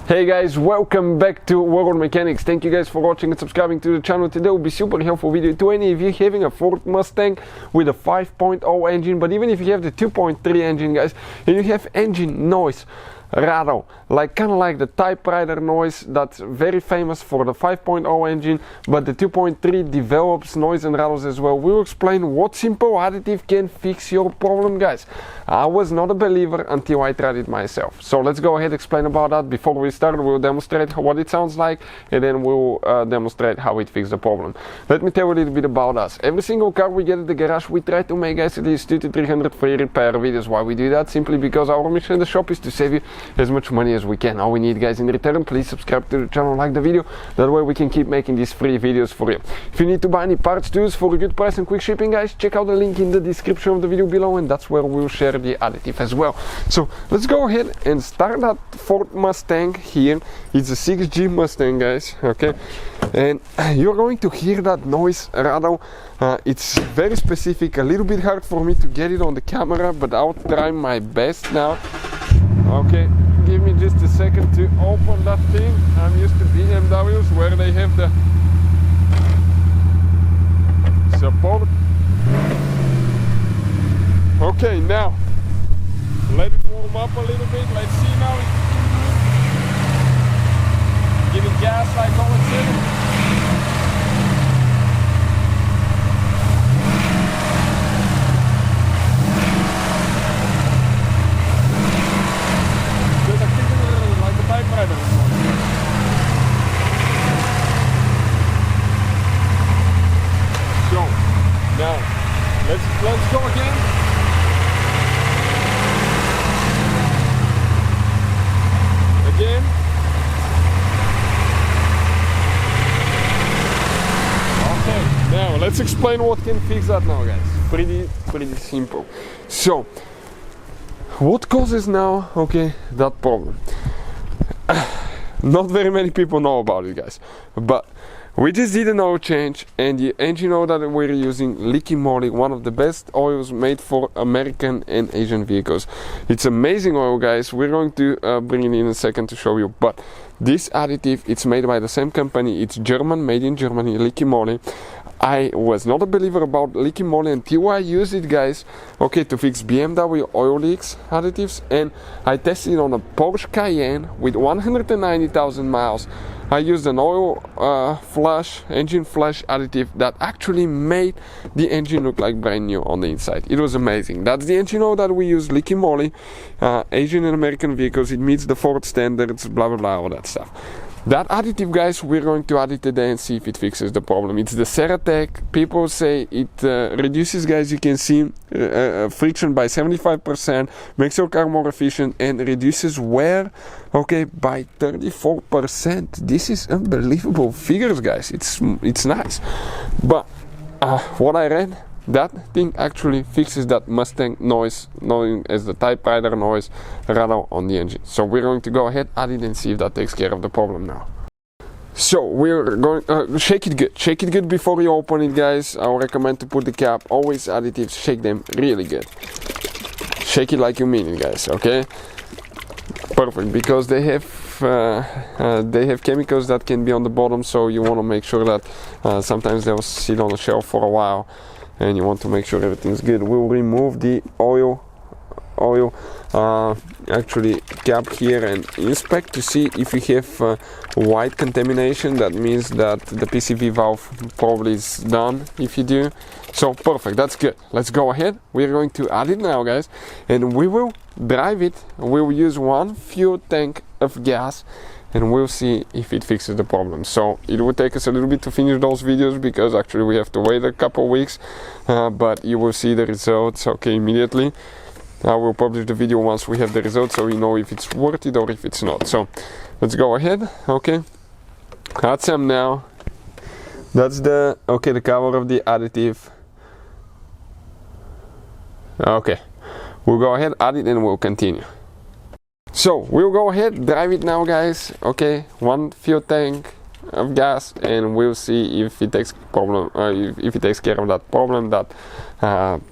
Hey guys, welcome back to World Mechanics. Thank you guys for watching and subscribing to the channel. Today will be super helpful video to any of you having a Ford Mustang with a 5.0 engine, but even if you have the 2.3 engine, guys, and you have engine noise, rattle, kind of like the Typewriter noise that's very famous for the 5.0 engine, but the 2.3 develops noise and rattles as well. We'll explain what simple additive can fix your problem, guys. I was not a believer until I tried it myself. So let's go ahead and explain about that. Before we start, we'll demonstrate what it sounds like, and then we'll demonstrate how it fixes the problem. Let me tell you a little bit about us. Every single car we get at the garage, we try to make, guys, at least 200 to 300 free repair videos. Why we do that? Simply because our mission in the shop is to save you as much money as we can. All we need, guys, in return, please subscribe to the channel, like the video. That way we can keep making these free videos for you. If you need to buy any parts tools for a good price and quick shipping, guys, check out the link in the description of the video below, and that's where we'll share the additive as well. So let's go ahead and start that Ford Mustang here. It's a 6G Mustang, guys, okay, and you're going to hear that noise rattle. It's very specific, a little bit hard for me to get it on the camera, but I'll try my best now. Okay, give me just a second to open that thing. I'm used to BMWs where they have the support. Okay, now let it warm up a little bit. Let's see now if it can do it. Give it gas like all it's in. So now let's go again. Okay, now let's explain what can fix that now, guys. Pretty simple. So what causes now, okay, that problem? Not very many people know about it, guys, but we just did an oil change, and the engine oil that we're using, leaky moly, one of the best oils made for American and Asian vehicles. It's amazing oil, guys. We're going to bring it in a second to show you, but this additive, it's made by the same company. It's German, made in Germany, leaky moly. I was not a believer about leaky moly until I used it, guys, okay, to fix BMW oil leaks additives, and I tested it on a Porsche Cayenne with 190,000 miles. I used an oil engine flush additive that actually made the engine look like brand new on the inside. It was amazing. That's the engine oil that we use, leaky moly, Asian and American vehicles. It meets the Ford standards, blah blah blah, all that stuff. That additive, guys, we're going to add it today and see if it fixes the problem. It's the Ceratec. People say it reduces, guys, you can see friction by 75%, makes your car more efficient, and reduces wear, okay, by 34%. This is unbelievable figures, guys. It's nice. But what I read, that thing actually fixes that Mustang noise, known as the Typewriter noise, rattle on the engine. So we're going to go ahead, add it, and see if that takes care of the problem now. So we're going shake it good before you open it, guys. I would recommend to put the cap, always additives, shake them really good. Shake it like you mean it, guys, okay? Perfect, because they have chemicals that can be on the bottom, so you want to make sure that sometimes they'll sit on the shelf for a while, and you want to make sure everything's good. We'll remove the oil actually cap here and inspect to see if you have white contamination. That means that the PCV valve probably is done if you do. So perfect, that's good. Let's go ahead. We're going to add it now, guys, and we will drive it. We'll use one fuel tank of gas, and we'll see if it fixes the problem. So it will take us a little bit to finish those videos because actually we have to wait a couple weeks, but you will see the results, okay, immediately. I will publish the video once we have the results, so we know if it's worth it or if it's not. So let's go ahead. Okay, add some now. That's the cover of the additive. Okay, we'll go ahead, add it, and we'll continue. So we'll go ahead, drive it now, guys. Okay, one fuel tank of gas, and we'll see if it takes problem, if it takes care of that problem that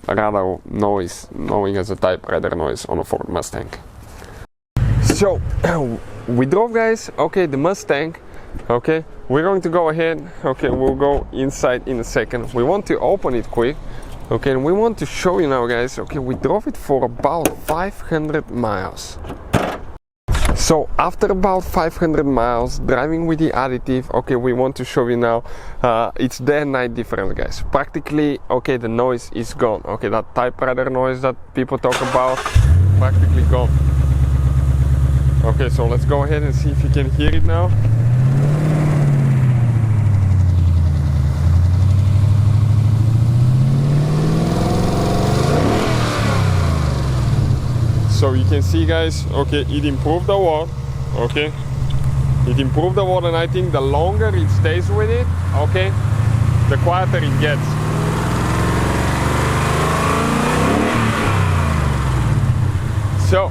Rattle noise, knowing as a typewriter noise on a Ford Mustang. So we drove, guys, okay, the Mustang. Okay, we're going to go ahead. Okay, we'll go inside in a second. We want to open it quick. Okay, and we want to show you now, guys. Okay, we drove it for about 500 miles. So after about 500 miles driving with the Additive, okay, we want to show you now, it's day and night difference, guys. Practically, okay, the noise is gone. Okay, that typewriter noise that people talk about, practically gone. Okay, so let's go ahead and see if you can hear it now. So you can see, guys, okay, it improved a lot. Okay, it improved a lot, and I think the longer it stays with it, okay, the quieter it gets. So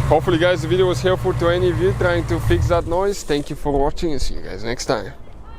hopefully, guys, the video was helpful to any of you trying to fix that noise. Thank you for watching, and see you guys next time.